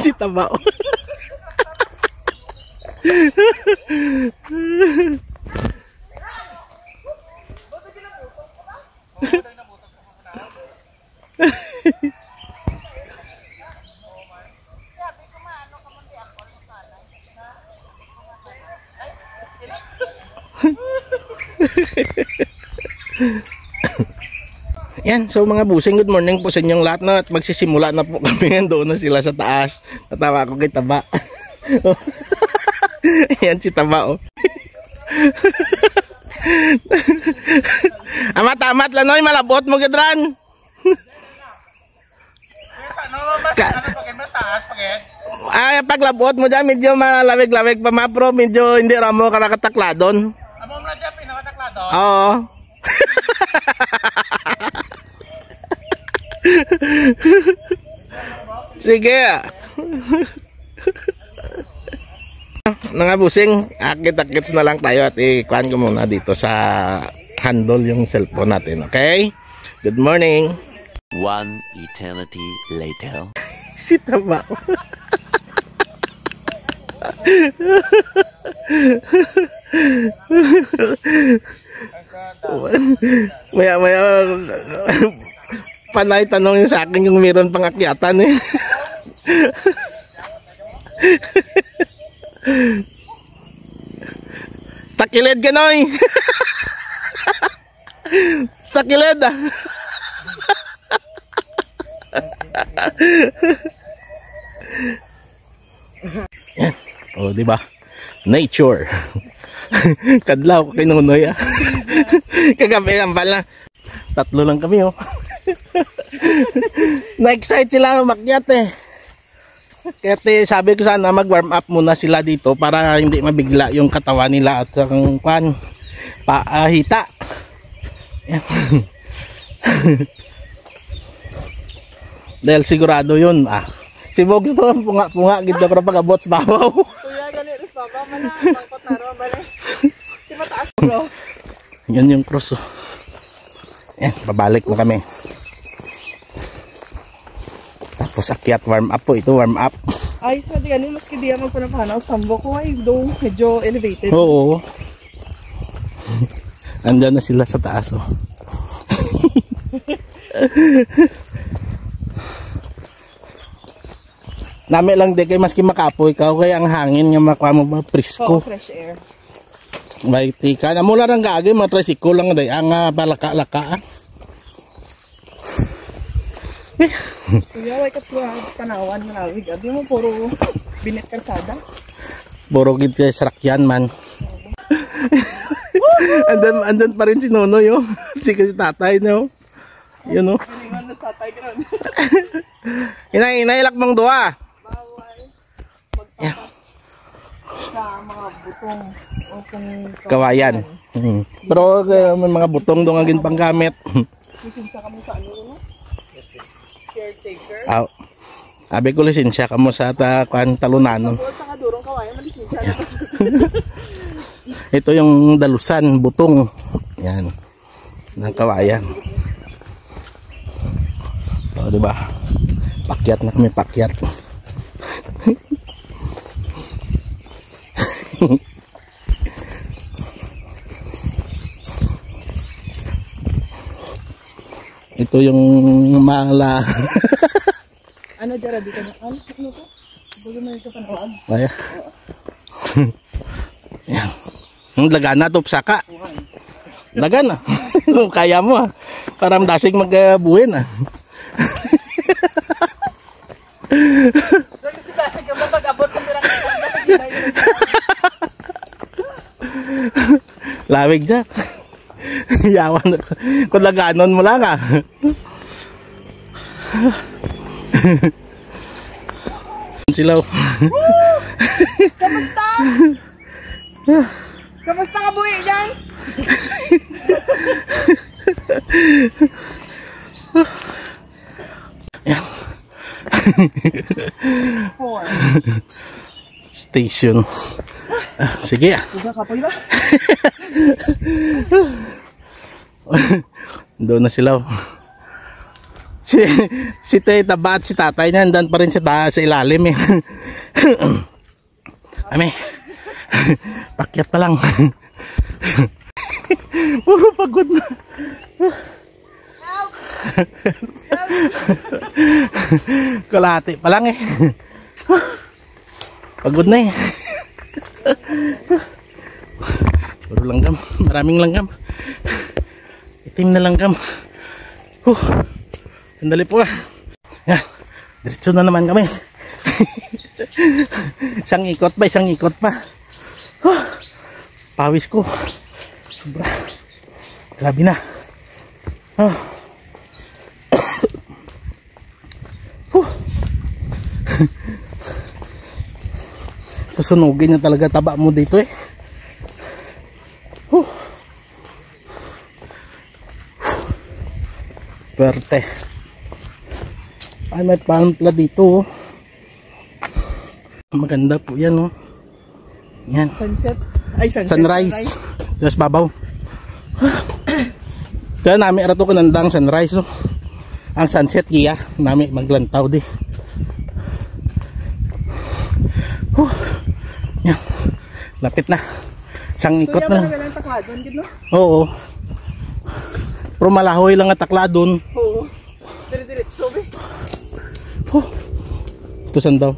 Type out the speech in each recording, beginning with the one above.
Si Tabao. Yan, so mga busing, good morning po sa inyong lahat na at magsisimula na po kami. Doon na sila sa taas. Natawa ko kay Taba. Yan si Taba, oh. Amat-amat lanoy, malabot mo gidran. Ay, paglabot mo dyan, medyo malawig-lawig pa mapro, medyo hindi ramo ka nakatakladon. Amo mo na dyan, pinakatakladon? Oo. Sige. Mga busing, akit-akits na lang tayo at ikuhan ko muna dito sa handle yung cellphone natin, okay? Good morning. One eternity later. Si Taba. Maya panay tanongin sa akin kung meron pang akyatan eh. Takilid ka noy. Takilid ah. Yan. Oh, di ba? Nature. Kadlaw ko kinunoy ah. Kagabi ang bala. Tatlo lang kami oh. Na-excite sila umakyat eh. Kaya sabi ko sana mag-warm up muna sila dito para hindi mabigla yung katawan nila at ang paahita. Dahil sigurado yun ah. Si Bogs to punga-punga gito ko pag-abot sa babaw. Kuya, ganit is babaw man na. Bangkot na ro, bale. Di mataas bro. Yan yung cross oh. Yan, babalik na kami. Tapos akyat, warm up po ito, warm up. Ay, sa di ganun, maski di ako panapanaw sa tambok ko ay do medyo elevated. Oo. Andyan na sila sa taas oh. Nami lang di kay maski makapoy ka kaya ang hangin nga makuha mo ba presko. Oh, fresh air. May tika na mula rang gagi mga tricycle lang day ang balaka-laka. Kuya, wait up panawan na lawig. Abi mo puro binit kalsada. Puro gid kay sarakyan man. Andan pa rin si Nonoy oh. Si tatay no. Yun oh. Inailak mong duwa. Bawal. Magpapa. Sa mga butong o kung kawayan. Pero may mga butong doon ang panggamit. lisensya ka mo sa ano no? Caretaker. Ah. Abi ko lisensya ka mo sa talunan. Sa kadurong kawayan lisensya. Ito yung dalusan, butong. Yan. Ng kawayan. O, diba? Pakyat na kami, pakyat. Ito yung mala. Ano dyan, di ka na? Ano to? Bago na ito panawag. Kaya. Yan. Yung lagan na to, saka. Lagan na. Kaya mo ah. Parang dasig magbuhin ah. Kasi dasig ka mag-abot sa pirang lawig dyan. Yawan. Kung laganon mo lang ah. Silaw. Kamusta? Kamusta ka buhay dyan? Yan. 4 Station. Sige ah. Buka kapoy ba? Doon na sila. si Tita Ba at si tatay niya nandan pa rin sa ilalim eh. Ami. Pakyat pa lang. Puro pagod na. Kalahati pa lang eh. Pagod na eh. Puro langgam, maraming langgam. Itim na langgam. Sandali po ah. Yan, diretso na naman kami. Isang ikot pa. Pawis ko. Sobra. Grabe na. Susunugin na talaga taba mo dito eh. Perte. Ay, may pampla dito oh. Maganda po yan oh. Yan. Sunset. Ay, sunrise. Just babaw. Kaya namin arato ko nandang sunrise oh. Ang sunset giya namin maglantaw di. Yan. Lapit na. Isang ikot na. Oo. Pero malahoy lang at takladon. Oo. Dire-diretso be. Ito saan daw?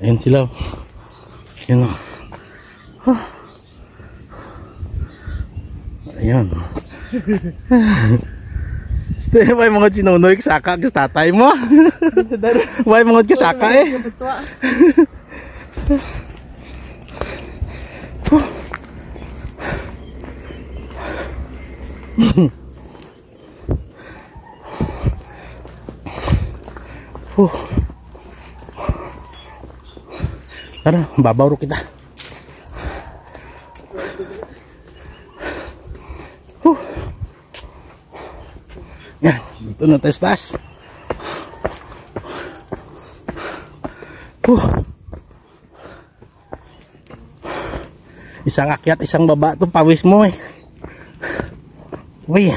Ayan sila. Ayan o. Ayan. May mga sinunoy kasaka kasi tatay mo. May mga kasaka eh. Tara, babaw ro kita. Yan, dito na tayo sa taas. Isang akyat, isang baba. Ito pawis mo eh. Uy.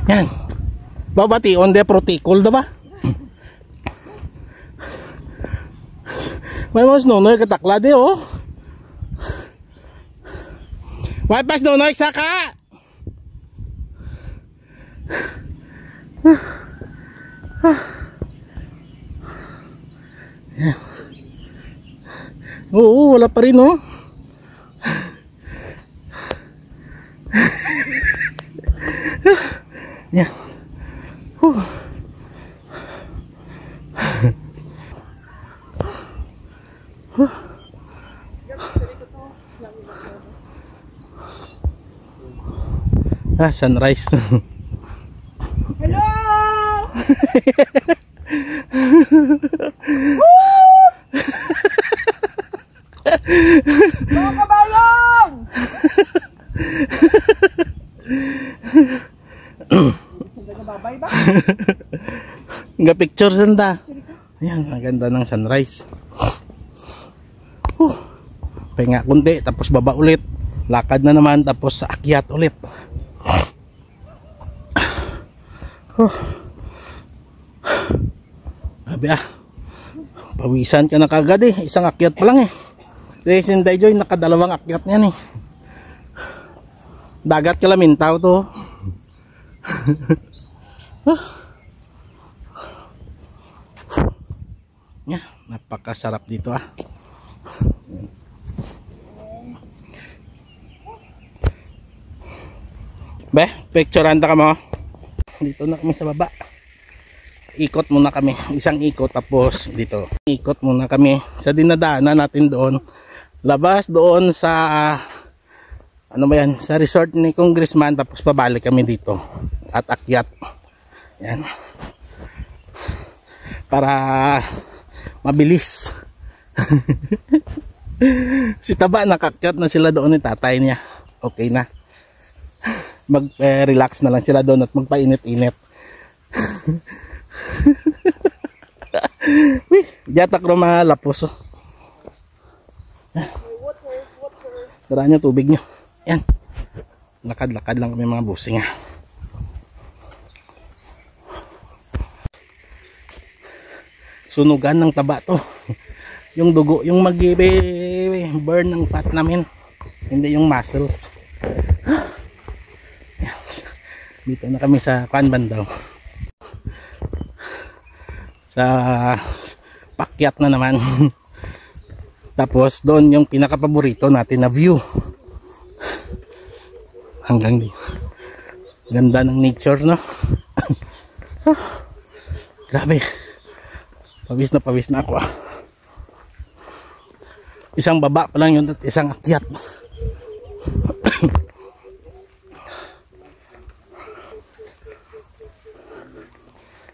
Yan. Babati on the protikol da ba? May mas nonoy katakla de oh. May pas nonoy saka. Yan. Oo, wala pa rin oh. Yan. Sunrise. Hello! Mga kabayong! Babay ba? Nga picture sanda. Ayan, ang ganda ng sunrise. Pahinga kunti, tapos baba ulit. Lakad na naman, tapos akyat ulit. Sabi pawisan ka na kagad eh. Isang akyat pa lang eh. Si Sinday Joy, nakadalawang akyat niyan eh. Dagat Kalamintaw to. Yeah, napakasarap dito Be, picturean ka mo. Dito na kami sa baba. Ikot muna kami, isang ikot, tapos dito. Ikot muna kami sa dinadaanan natin doon. Labas doon sa ano ba yan, sa resort ni Congressman, tapos pabalik kami dito at akyat. Yan. Para mabilis. Si Taba nakakyat na sila doon ni tatay niya. Okay na. Mag-relax na lang sila doon at magpainit-init. Wih, jatak rumah lapos oh. Water. Daraan nyo tubig nyo. Yan. Lakad-lakad lang kami mga busing ha. Sunugan ng taba to. Yung dugo, yung mag-burn ng fat namin. Hindi yung muscles. Yan. Dito na kami sa Panbandaw. Sa pakyat na naman. Tapos doon yung pinaka-paborito natin na view. Hanggang dito. Ganda ng nature, no? Grabe. Pawis na ako ah. Isang baba pa lang yun at isang akyat.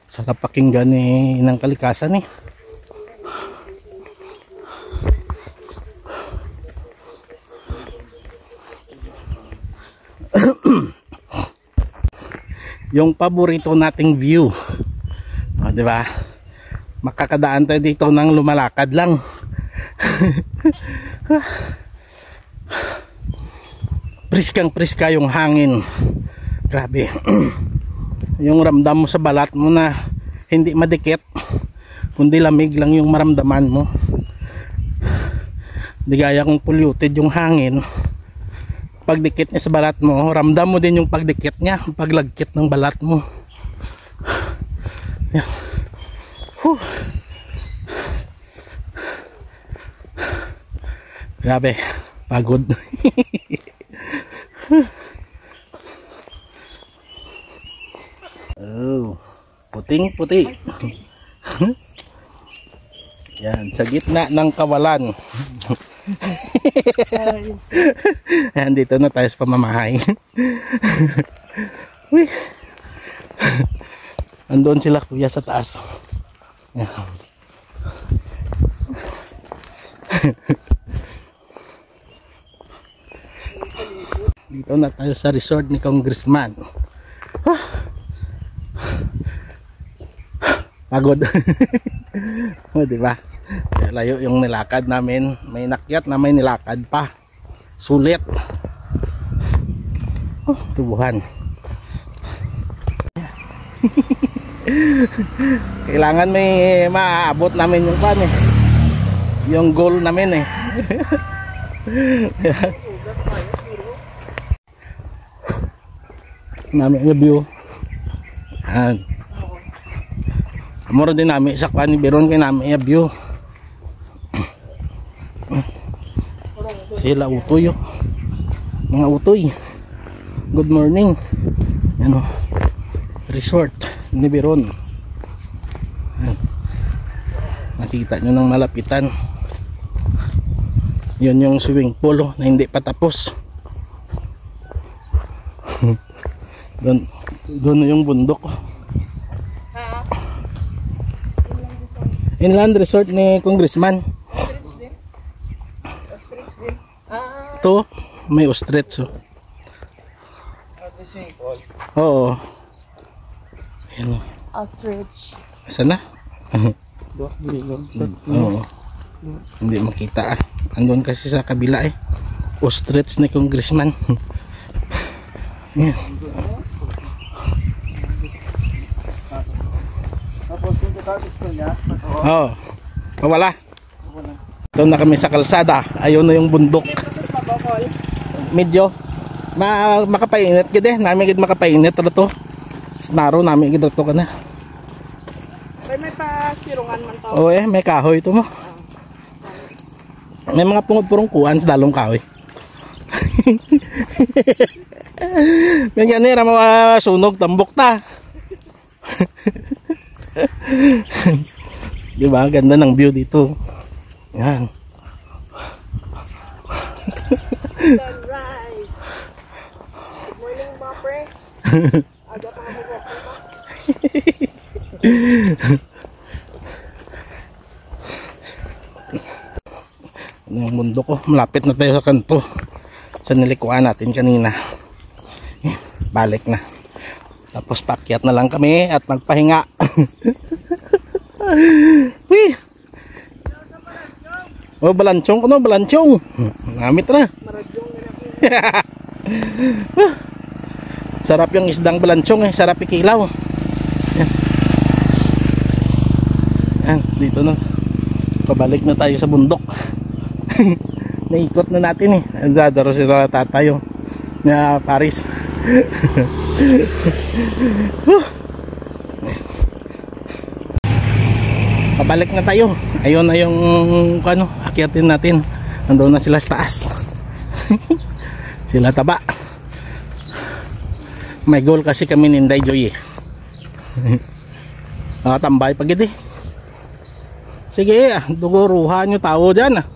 Sarap pakinggan ng kalikasan eh. Yung paborito nating view. O, di ba? Makakadaan tayo dito ng lumalakad lang. Priskang-priska yung hangin. Grabe. Yung ramdam mo sa balat mo na hindi madikit, kundi lamig lang yung maramdaman mo. Di gaya kung polluted yung hangin, pagdikit niya sa balat mo, ramdam mo din yung pagdikit niya, paglagkit ng balat mo. Yan. Grabe, pagod. Oh, puting-puti. Yan, sa gitna ng kawalan. Yan, dito na tayo sa pamamahay. Uy. Andun sila kuya sa taas. Yan. Dito na tayo sa resort ni Congressman. Pagod. O, diba? Layo yung nilakad namin. May nakyat na may nilakad pa. Sulit. Oh, tubuhan. Kailangan may maaabot namin yung pan eh. Yung goal namin eh. Namin ang view. Yan. Moro din namin sa kwan ni Biron kay namin ang view. Sila utoy oh. Mga utoy. Good morning. Yan oh. Resort ni Biron. Yan. Nakita nyo ng malapitan. Yun yung swimming pool oh, na hindi pa tapos. Doon yung bundok. Inland resort ni Congressman. Ito, may ostrich oh. Oo. Ayan oh. Ostrich. Saan na? Oo. Hindi makita ah. Andun kasi sa kabila eh. Ostrich ni Congressman. Yan. Oo. Wala. Doon na kami sa kalsada. Ayun na yung bundok. Medyo makapainit gid eh. Namin gid makapainit to. Snaro namin gid to kana. May pasirungan man tao. Oo eh, may kahoy ito mo. May mga pungod-purong kuan sa dalong kahoy. May ganira mga sunog tambok ta. Diba? Ganda ng view dito. Yan. Sunrise. Good morning, mga pre. Aga pa kami walking pa. Yung mundo ko. Malapit na tayo sa kanto. Sa nilikuan natin kanina. Balik na. Tapos pakyat na lang kami at magpahinga. Wih. Oh, balanchong ko no, balanchong. Namit na. Maradyong Sarap yung isdang balanchong eh, sarap ikilaw. Yan. Yan, dito na. Pabalik na tayo sa bundok. Naikot na natin eh. Dadaro sila tatayo na Paris. Pabalik na tayo. Ayun na yung ano, akyatin natin. Nandoon na sila sa taas. Sila taba. May goal kasi kami ni Inday Joy eh. Tambay pag iti. Sige, duguruhan nyo tao dyan ah.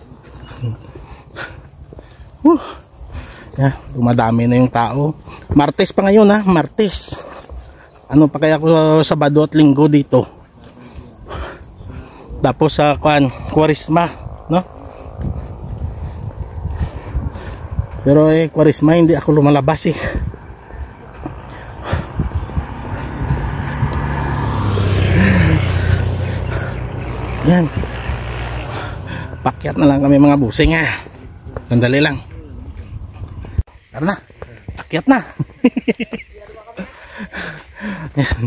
Yeah, dumadami na yung tao. Martes pa ngayon ha, Martes. Ano pa kaya ko Sabado at Linggo dito. Tapos sa Kwaresma, no? Pero Kwaresma hindi ako lumalabas eh. Yan. Pakyat na lang kami mga busing ha. Sandali lang. Tara na. Pakyat na. Yan.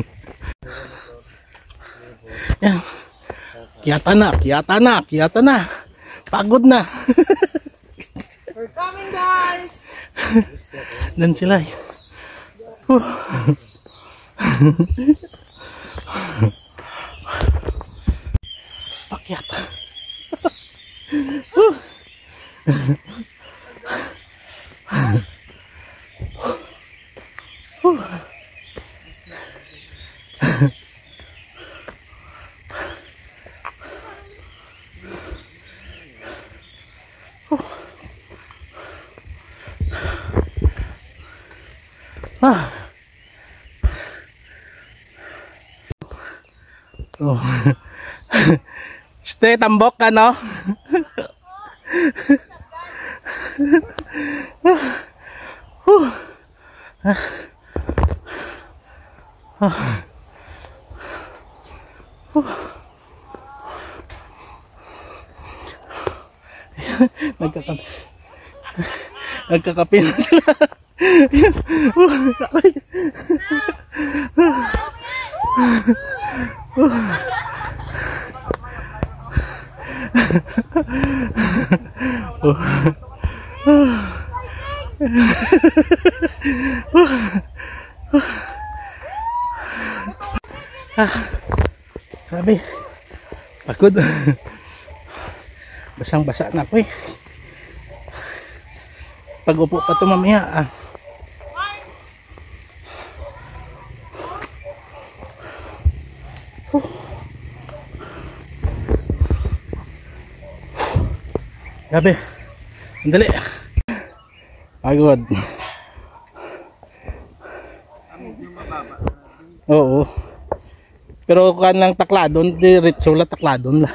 Yan. Kiyata na. Pagod na. We're coming, guys! Dan sila eh. Pakyat. Oh. Stay tambok ka no? Nagkakape na sila. Grabe, pagod. Basang basa na ako eh. Pag upo pa ito mamaya Grabe, andali. Pagod. Oo. Pero kan lang takladon, diretso la takladon la.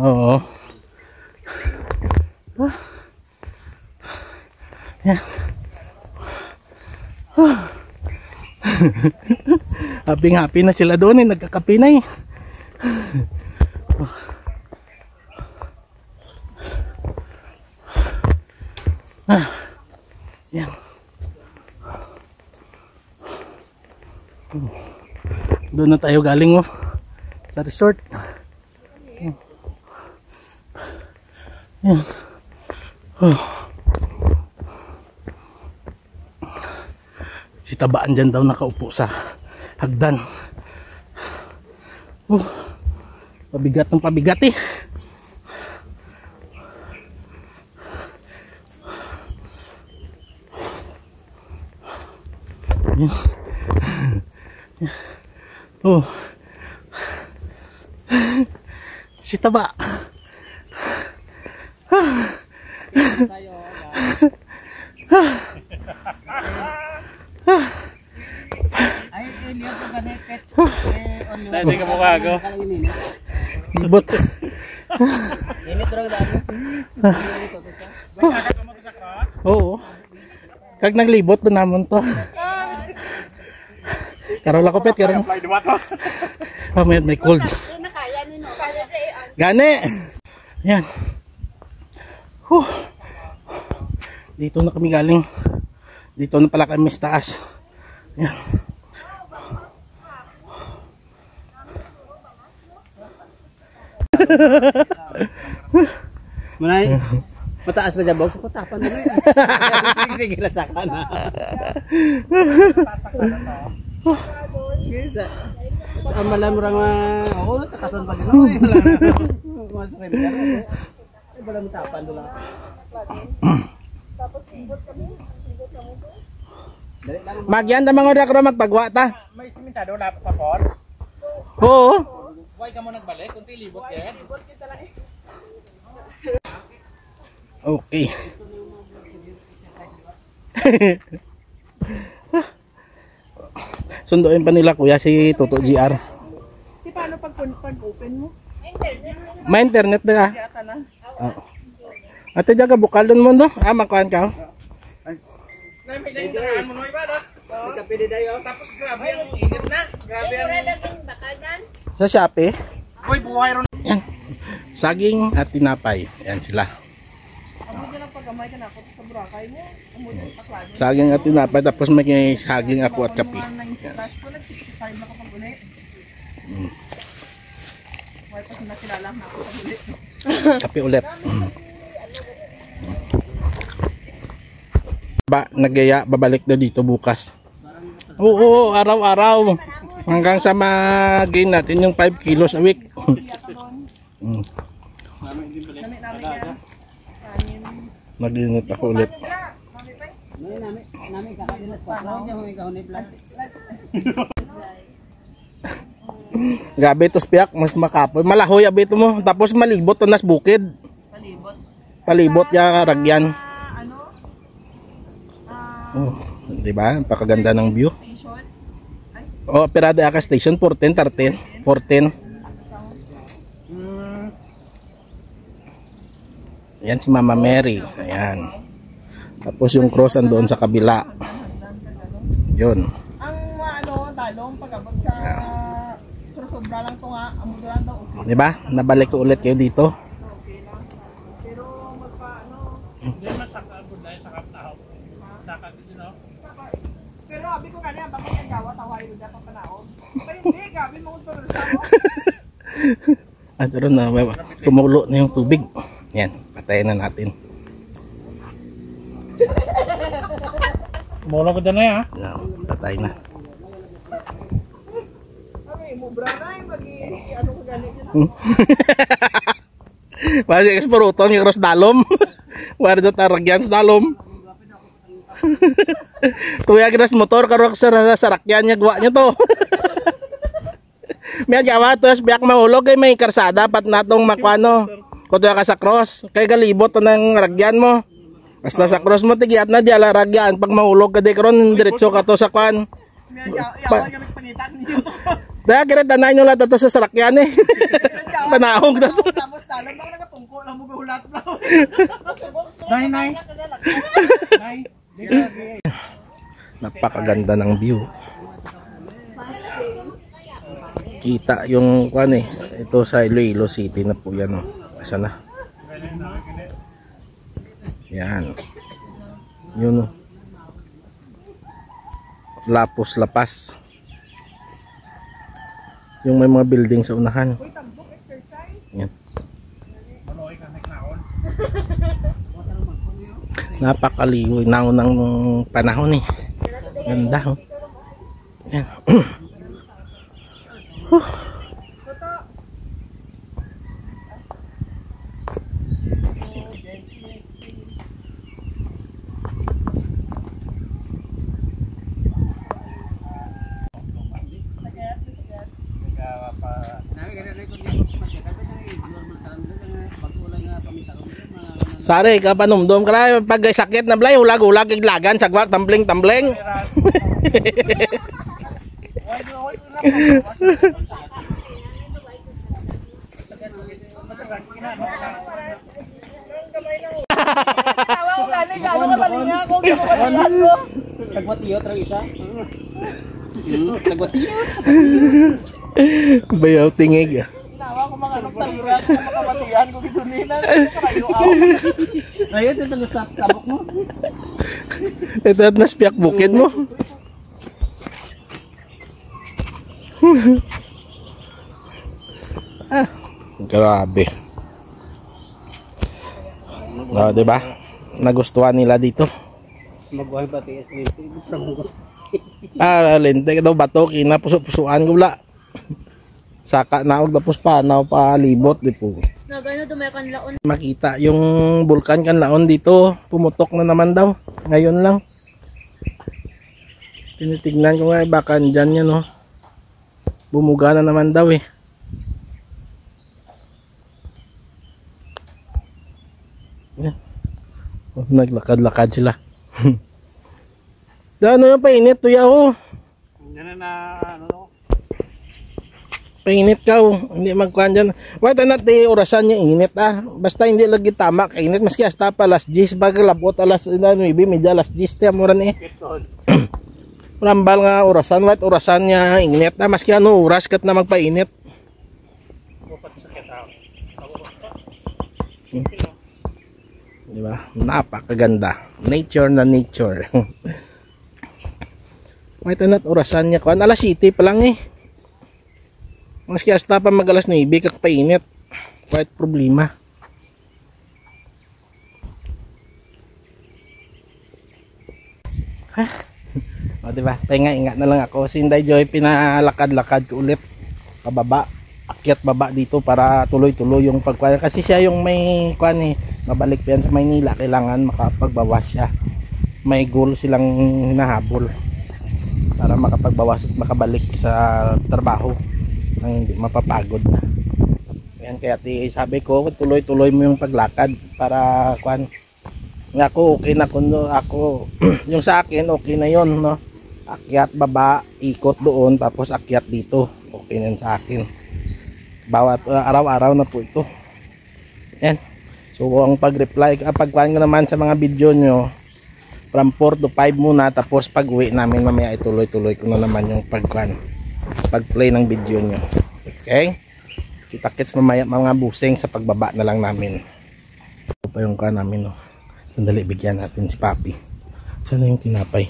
Oo. Yan. Happy na sila doon eh, nagkakape na eh. Yan. Doon na tayo galing sa resort. Yan. Si Tabaan dyan daw nakaupo sa hagdan. Pabigat ng pabigat eh. Oh. Si Taba. Dahil ka mukha ako. Libot. Init raw dami. Oo. Kag naglibot na namon to. Karol ako pet, karol. May cold. Gani. Yan. Dito na kami galing. Dito na pala kami sa taas. Yan. Manay, mataas pa dyan, box. Ako tapan na rin. Sige, nasa ka na. Ang malamurang ako, takasan pa gano'n. Masakit ka na. Ay, balang tapan doon lang. Magyan na mga rakro magpagwa ta. May simentado na sa for? Oo. Huwag ka mo nagbalik, kunti libot yan. Okay. Sunduin pa nila kuya si Toto GR. Di paano pag-open mo? May internet na. Yata na. Oh. Ate jaga bukalon mo no? Ah, makuhan ka. May dahil mo no iba na. Kapili dayo. Tapos grabe ang init na. Grabe ang... Sa Shopee. Uy, buhay ron. Yan. Saging at tinapay. Yan sila. Amo dyan ang pag-amay ka na ako sa Boracay mo. Amo dyan ang taklado. Saging at tinapay. Tapos may saging ako at kape. Mga 90 plus ko, nag-65 na kapag ulit. Why pa nakilala na ako sa ulit. Kape ulit. Nagyaya, babalik na dito bukas. Oo, araw-araw. Hanggang sa mag-gain natin yung 5 kilos a week. Nag-init ako ulit. Gabi ito spiak, mas makapoy. Malahoy abito mo. Tapos malibot to nas bukid. Palibot ya ragyan. Oh, di ba? Napakaganda ng view. Oh, Pirada Aka Station 14. Yan si Mama Mary. Ayan. Tapos yung cross andoon sa kabila. Yun. Ang talong pag-abot sa sobra lang to nga, amuduran daw. Di ba? Nabalik ko ulit kayo dito. Okay lang. Pero Hindi masakabod na sa kaptahaw. Sakagod din ako. pero abi ko kanina baka yung gawa taway ro dapat panaog. Pero hindi gabi mo to sa mo. At ron na kumulo na yung tubig. Yan, patayin na natin. Mula ko din na yan. Yan, patay na. Abi mo branay magi ano ko ganit na. Pasi eksporuton yung cross dalom. Wardo taragyan sa dalom. Tuya gras motor karo sa sarakyan niya gawa niya to. May gawa to biyak mahulog kay may karsada pat natong makwano. Kutuya ka sa cross kay galibot ng ragyan mo. Basta sa cross mo tigiat na di ala ragyan pag mahulog ka di karon diretso ka to sa kwan. Yawa gamit panitan niyo to. Daya kira tanay nyo lahat to sa sarakyan eh. Panahog na to. Tapos talon bang nagapungko lang mo gulat na. Nay. Napakaganda ng view. Kita yung kwan eh. Ito sa Iloilo City na po yan. Asa na? Yan. Yun. Lapos Lapas. Yung may mga building sa unahan. Yan. Napakaliw ng panahon eh. Ganda oh. Yan. Sare ka panumdum ka pag sakit na blay ulag-ulag iglagan sagwak tambling-tambling. Tawa ko gani gano ka balinga ko gibalian ko. Tagwatiyot ra isa. Tagwatiyot. Bayaw tingig. Tawa ko mga nagtaliran sa makamatihan ko gito nila. Karayo ako. Ayun, ito na sa tabok mo. Ito at naspiyak bukid mo. Ah, grabe. No, 'di ba? Nagustuhan nila dito. Magbuhay ba tiis dito? Lente daw bato kina puso-pusuan ko wala. Saka naog tapos pa libot di po. Nagano dumayakan laon. Makita yung bulkan kan laon dito, pumutok na naman daw. Ngayon lang. Tinitignan ko nga baka andyan yan no. Bumuga na naman daw eh. Yan. Oh, naglakad-lakad sila. Ano yung painit tuya oh. Yan na ano. Painit ka oh. Hindi magkuhan dyan. Wait natin orasan niya init ah. Basta hindi lagi tama kainit. Maski hasta pa alas 10. Baga labot alas 9. Medya alas 10. Tiyan mo rin eh. Rambal nga orasan. Wait orasan niya init ah. Maski ano oras kat na magpainit. Diba? Napakaganda. Nature na nature. Wait natin orasan niya. Kuhan alas 7 pa lang eh. Maski hasta pa mag alas 9 kakpainit. Quite problema. O diba? Pahinga-inga na lang ako. Si Inday Joy pinalakad-lakad ko ulit pababa. Akyat baba dito para tuloy-tuloy yung pagkuhan. Kasi siya yung may kuhan eh. Mabalik pa yan sa Maynila. Kailangan makapagbawas siya. May goal silang hinahabol para makapagbawas at makabalik sa trabaho nang hindi mapapagod na. Yan kaya sabi ko tuloy-tuloy mo yung paglakad para kuan. Ako okay na kuno ako yung sa akin okay na yon no. Akyat baba, ikot doon tapos akyat dito. Okay na yun sa akin. Bawat araw-araw na po ito. Yan. So ang pag-reply pagkuan ko naman sa mga video nyo from 4 to 5 muna tapos pag-uwi namin mamaya ituloy-tuloy ko na naman yung pagkuan. Pag-play ng video nyo. Okay? Kita-kits mamaya mga busing sa pagbaba na lang namin. Ito pa yung kuan namin no. Sandali bigyan natin si Papi. Sana yung tinapay.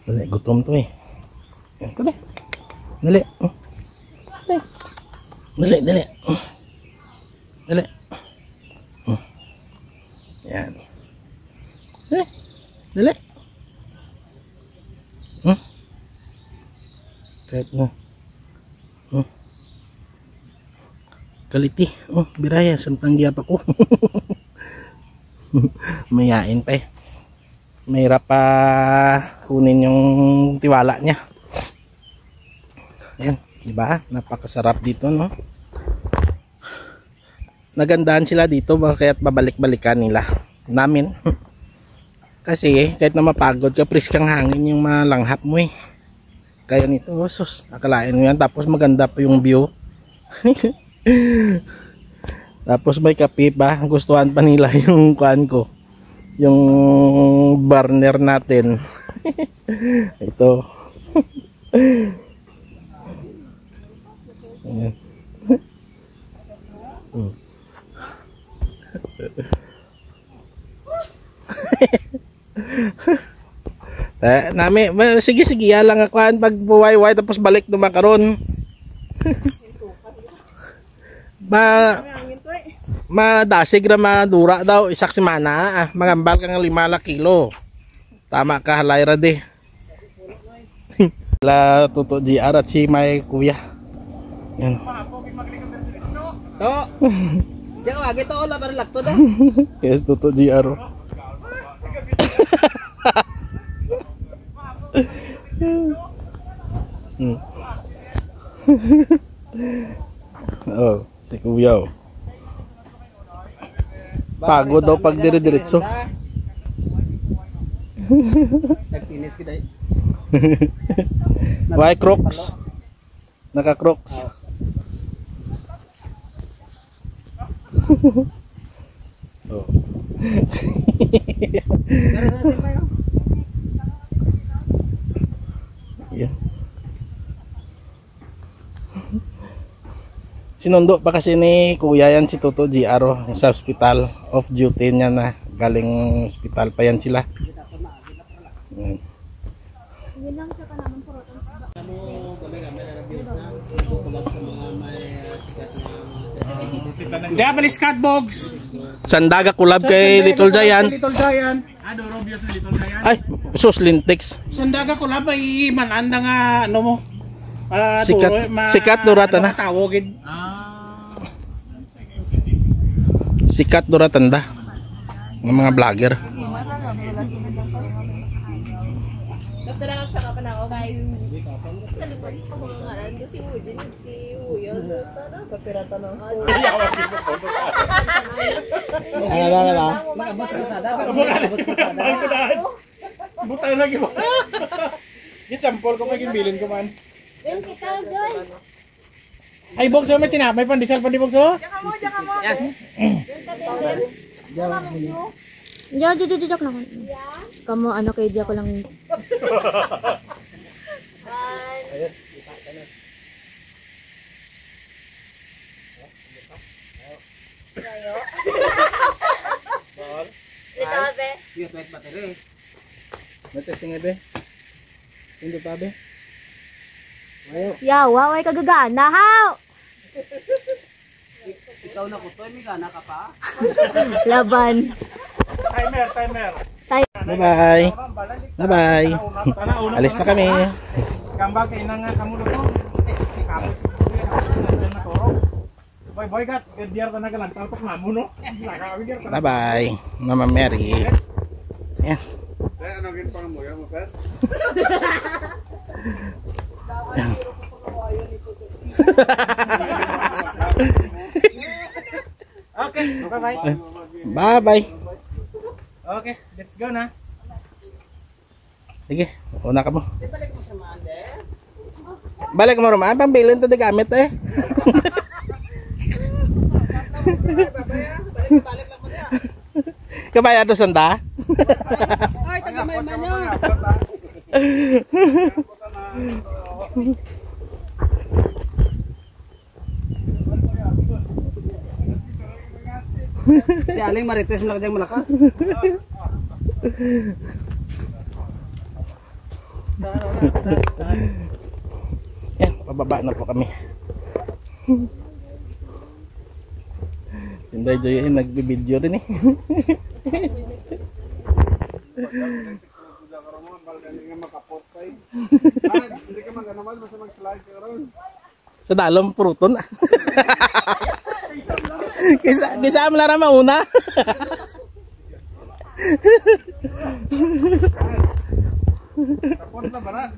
Dali, gutom to eh. Dali. Dali. Dali, dali. Dali. Yan. Dali. Dali. Kahit mo. Kaliti. Biraya. Santang giyap ako. Mayain pa eh. Mahirap pa kunin yung tiwala niya. Ayan. Diba? Napakasarap dito no. Nagandahan sila dito kaya't babalik-balikan nila namin. Kasi kahit na mapagod ka, priskang hangin yung malanghap mo eh. Kaya nito, sus, akalain mo yan. Tapos maganda pa yung view. Tapos may kape pa. Gustuhan pa nila yung kuan ko. Yung burner natin. Ito. Ayan. Nami, sige lang ako pag buway-way tapos balik dumakaron. Madasig ra madura daw isak semana magambal ka ng 5 kilo. Tama ka halay ra de. La tuto GR at si may kuya. Yan. To. Diyan ko agi to ola para lakto da. Yes tuto GR. Oh, si kuya oh. Pagod daw pag dire-diretso. Nagtinis kita eh. Why Crocs? Naka Crocs. Oh. Yeah. Sinundo pa kasi ni Kuya yan si Toto GR sa hospital. Off duty niya na. Galing hospital pa yan sila. Yan. Hindi, malis Catbogs. Sandaga collab kay Little Giant. Little Giant. Ay, sus Lintex. Sandaga ko labay mananda nga ano mo. Sikat durata na. Tawagin. Sikat duratanda. Ng mga vlogger. Nagtalangan sa kapanaw kay talipad pa mga ngaran kasi Wujin si Wuyo na kapirata na. Butay lagi mo. Gisampol ko maging bilin ko man. Ay Bogso may tinapay pandisal pa di Bogso? Jok na. Kamu ano kay dia ko lang. May testing ebe. Hindi pa be. Yawa, way kagagana haw. Ikaw na ko to, may gana ka pa? Laban. Timer. Bye-bye. Bye-bye. Alis na kami. Kambal kay nang kamu dito. Kamu. Boy gat, biar ka nagalang talpok na mo no. Bye-bye. Mama Mary. Yan. Ano gin pang mo ya mo per? Okay, bye-bye. Bye-bye. Okay, let's go na. Sige, una ka mo. Balik mo Roman, pambilin to di gamit eh. Kabaya to sanda? Ay, tagamay man nyo. Si Aling Marites na kanyang malakas. Yan, pababa na po kami. Hindi Joy, nagbibideo rin eh. Sa dalom pruton. Kisa mo lang mauna. Tapos na bara.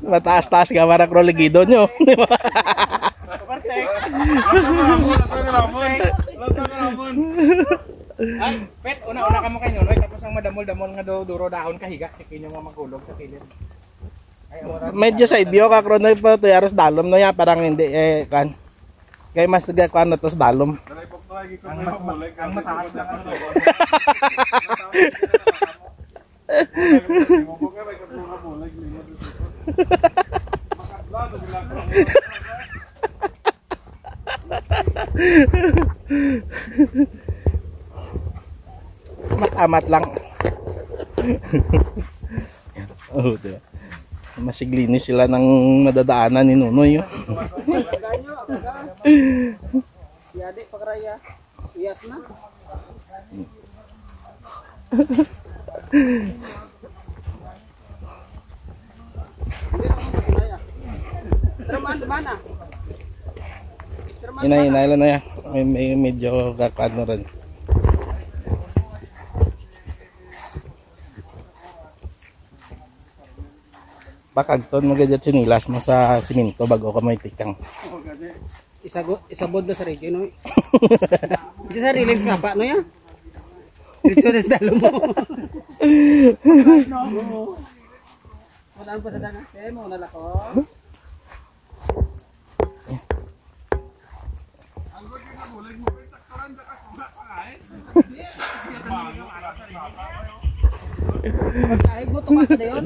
Mataas-taas ka para kroligido nyo. Ay, pet, una ka mo kanyo, tapos ang madamol-damol nga duro dahon kahiga, sikin yung mga magulog sa kilid. Medyo side view ka krono pa to yaros dalom no ya parang hindi kan. Kay mas gakwan na to sa dalom. Ang mataas na ano. Amat lang. Oh, diba? Masiglinis sila ng nadadaanan ni Nunoy. Yadi pagraya. Iyas na. Traman mana? Hinay lang na yan. May medyo kakad na rin. Pakagton magadyat sinilas mo sa siminto bago ka may tikang. Isabod na sa region no. Di sa release na pa no ya. Dito na sa dalo mo. Wala pa sa dana. Mo na lako. Pagkaig mo, tumakas na yun.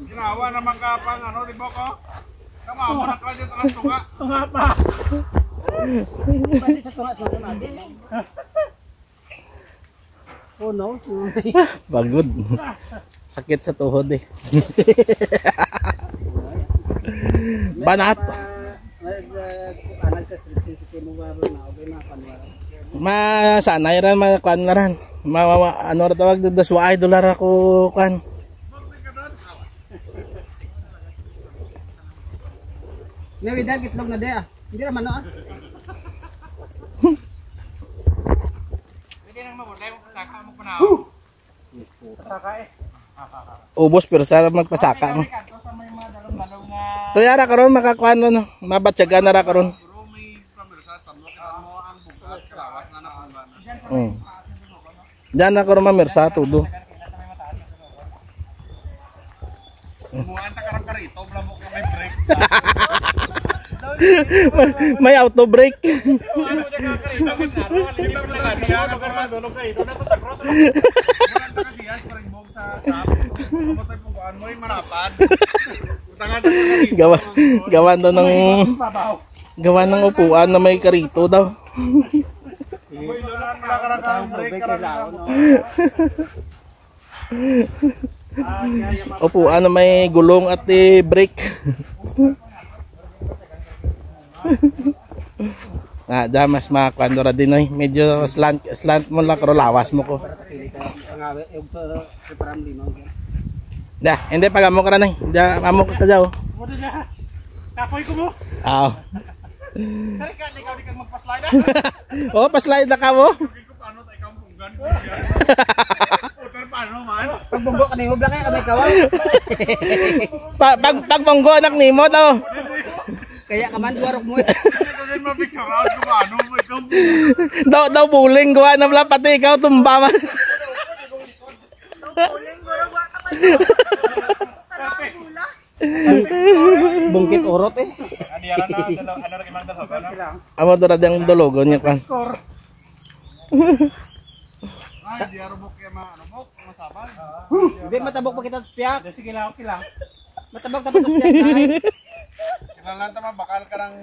Ginawa naman ka pang ano, di ba ko? Tama mo na kladyo talang tunga. Tunga pa. Pwede sa tunga natin. Oh no. Pagod. Sakit sa tuhod eh. Banat. Anak sa street mo ba na okay na panwara. Masanay ran makuan na ran. Ano ra tawag daswa $1 ako kan. Nawidan kitlog na dia. Hindi naman no ah. Pwede nang mamulay mo saka mo pa na. Saka eh. Ubos pero sa magpasaka mo. Kanto sa may mga dalong-dalong nga Tuyara karon makakuan no. Mabatyagan na ra karon. puro may pamilsa sa mo ang bugat kalawas na nakungan. Diyan na karon mamersa tudo. Kumuan ta karang karito, blamo ka may break. May auto brake. Ano mo ka karito kasi ano, limang lang siya ka pa dolog kayo. Dapat sa cross. Ano kasi yan parang bog sa shop. Kapatay pong kuan mo ay marapad. Utangan ta karito. Gawan daw ng gawan ng upuan na may karito daw. Boy, lunan mo na karang break karang. Upuan na may gulong at brake. Da mas makakuan ra din oy. Medyo slant mo lang karo lawas mo ko. Pangawe yung param di mo. Da, hindi pag amo ka ra nay. Da amo ka daw. Mo siya. Kapoy ko mo. Ah. Kari ka ikaw di kang magpa-slide. Oh, pa-slide na ka mo. Ko paano tay kang punggan ko. Utar paano man? Pagbunggo ka ni mo blang kay kawaw. Pagbonggo anak nimo daw. Kaya ka man duwarok mo. Ito din mapicture out ko paano mo ikaw. Daw buling gawa na pala pati ikaw tumba man. Bungkit urot eh. Ani ara na ano ra imang dalawa na. Amo dura dang dologon niya kan. Ay, di ara bok ma ano bok masabal. Hindi matabok pa kita sa tiyak. Sige lang, okay lang. Matabok tapos sa tiyak kay. Kailangan tama bakal ka ng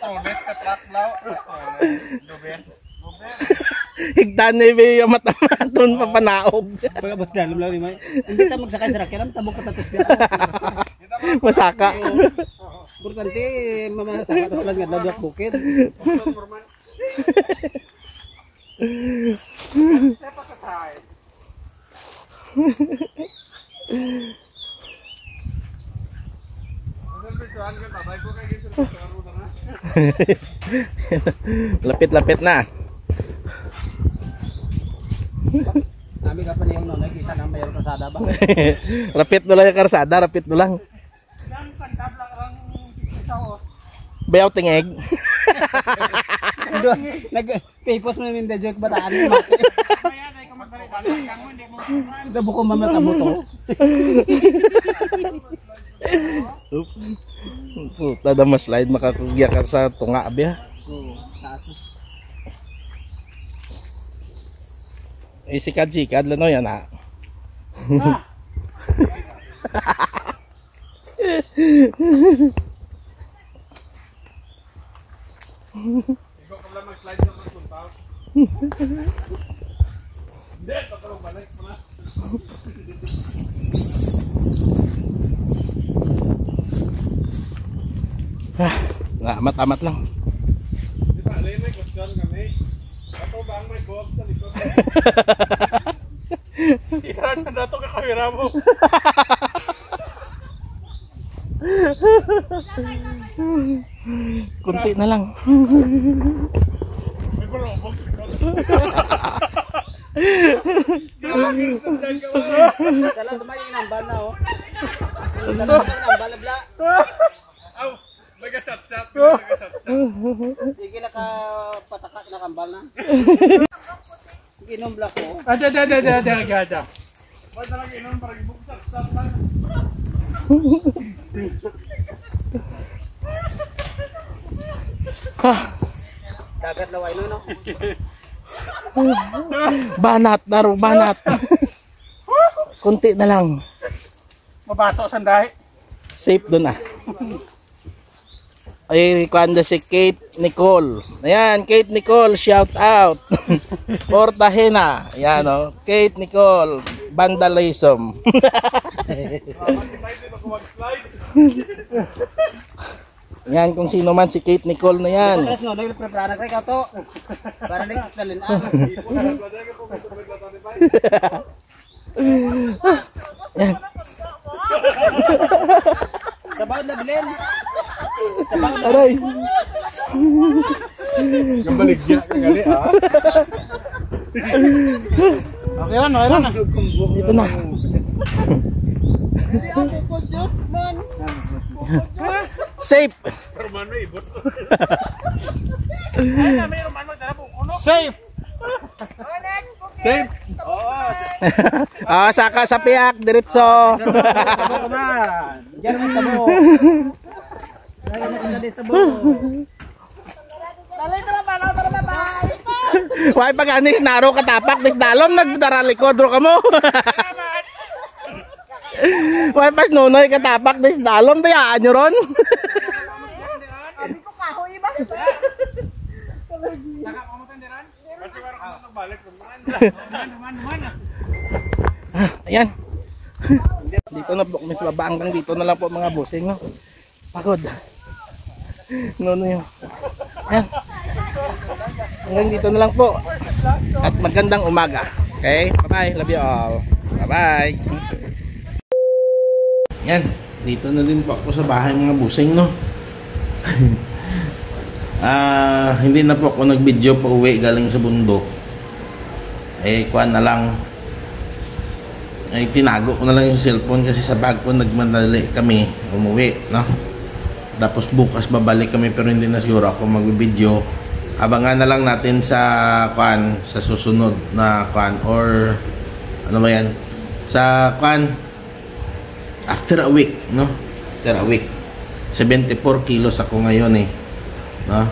troles ka truck law. Doben. Higdan ni be matamaton papanaog. Pag abot dalam lang rimay. Hindi ta magsakay sa rakyan, tabok ka tapos tiyak. Masaka. Importante mamasaka ta lang nga dok bukid. Lapit-lapit na. Nami ka pa niyong no nakita nang mayor kasada ba? Rapit do lang yung karsada, rapit do lang. Bayaw tingeg. Nag-paypos mo yung joke bataan mo. Ito buko mamata mo to. Puta da mas slide makakugya ka sa tunga abya. Sikad-sikad lang no yan ah. Ikaw ka lang mag-slide sa magpuntaw. Hindi, patalong balik mo na. Amat-amat lang. Di ba, may question kami. Ato ba ang may go-up sa likod? Ikaraan na nato ka kamera mo. Kunti na lang. May barobog sa likod. Dala tumay inambal na oh. Dala tumay inambal bla. Aw, may gasat-sat. May gasat-sat. Sige na ka pataka na kambal na. Ginom bla ko. Ada. Wala talaga inon para ibuksak-sat lang. Dagat laway no no. Banat, Naro, banat. Kunti na lang. Mabato sandahi. Safe doon ah. Ay, kuanda si Kate Nicole. Ayan, Kate Nicole, shout out. Portahena. Ayan o, Kate Nicole, vandalism. Ayan, kung sino man si Kate Nicole na yan. Tres no, dahil preparahan kay kato. Para dik dalin Ayan. Sabaw na bilin. Sabaw na. Aray. Yung baligya ka gali ah. Okay ron, okay ron. Dito na. Safe. Hermano eh, bosto. Safe. Safe. Ah, saka sa piyak diretso. Sabaw na. Diyan mo sabaw. Lagi mo kanda sabaw. Why pag anis naro katapak dis dalom nagdaralikod ro kamo. Why pas nonoy katapak dis dalom bayaan nyo ron. Ayan. Dito na po kami sa baba, hanggang dito na lang po mga busing, no? Pagod. No. Ayan. Hanggang dito na lang po. At magandang umaga. Okay? Bye-bye. Love you all. Bye-bye. Yan. Dito na din po ako sa bahay mga busing, no? Hindi na po ako nag-video pa uwi galing sa bundok. Kuha na lang. Tinago ko na lang yung cellphone kasi sa bag ko nagmadali kami umuwi, no? Tapos bukas babalik kami pero hindi na siguro ako mag-video. Abangan na lang natin sa sa susunod na or ano ba yan? Sa after a week, no? After a week. 74 kilos ako ngayon no?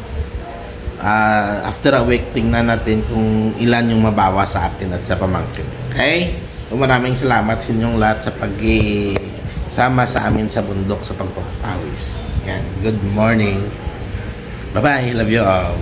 After a week tingnan natin kung ilan yung mabawa sa akin at sa pamangkin. Okay? So, maraming salamat sa inyong lahat sa pag-sama sa amin sa bundok sa pagpapawis. Yan. Good morning. Bye-bye. Love you all.